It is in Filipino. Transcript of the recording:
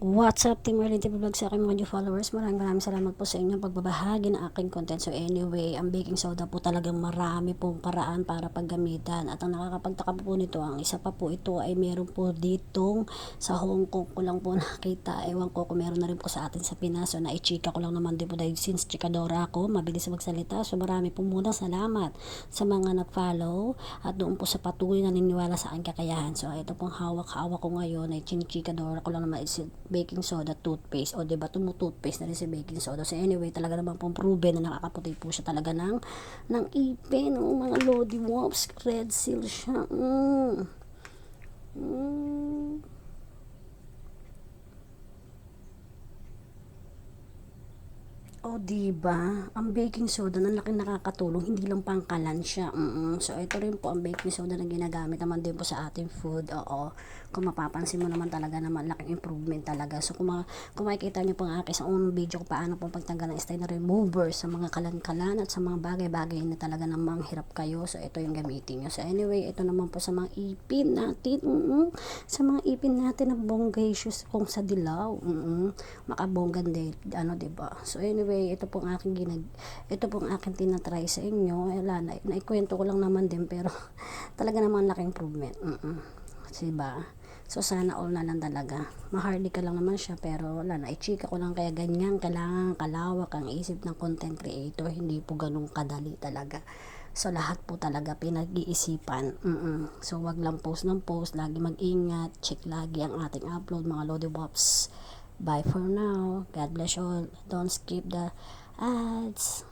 What's up, Team Marlene TV Vlog, sa aking mga new followers. Maraming salamat po sa inyong pagbabahagi ng aking content. So anyway, ang baking soda po talagang marami pong paraan para paggamitan. At ang nakakapagtaka po nito, ang isa pa po ito ay meron po ditong sa Hong Kong ko lang po nakita. Ewan ko kung meron na rin po sa atin sa Pinas. So naichika ko lang naman din po dahil since chikadora ako, mabilis magsalita. So marami po muna salamat sa mga nag-follow at doon po sa patuloy na niniwala sa aking kakayahan. So ito pong hawak-hawak ko ngayon ay chikadora ko lang naman is baking soda toothpaste, o diba toothpaste na rin si baking soda. So anyway, talaga naman pong proven na nakakaputi po siya talaga ng ipin, mga lodi wops, red seal siya. O diba, ang baking soda na laki nakakatulong, hindi lang pangkalan siya. So ito rin po ang baking soda na ginagamit naman din po sa ating food. Oo, kung mapapansin mo naman talaga naman laking improvement talaga. So kung makikita niyo po ang akin sa unang video ko paano po pagtanggal ng stain remover sa mga kalan-kalan at sa mga bagay-bagay na talaga namang hirap kayo. So ito yung gamitin niyo. So anyway, ito naman po sa mga ipin natin. Sa mga ipin natin na bonggacious kung sa dilaw. Makabonggan din, diba? So anyway, ito pong aking tinatry sa inyo. Wala na, naikwento ko lang naman din, pero talaga naman laking improvement. Diba? So sana all na lang talaga. Mahardy ka lang naman siya, pero wala na, i-chika ko lang, kaya ganyan kailangan kalawak ang isip ng content creator, hindi po ganun kadali talaga. So lahat po talaga pinag-iisipan. So wag lang post ng post, lagi mag-ingat, check lagi ang ating upload, mga Lodi Wops. Bye for now. God bless you all. Don't skip the ads.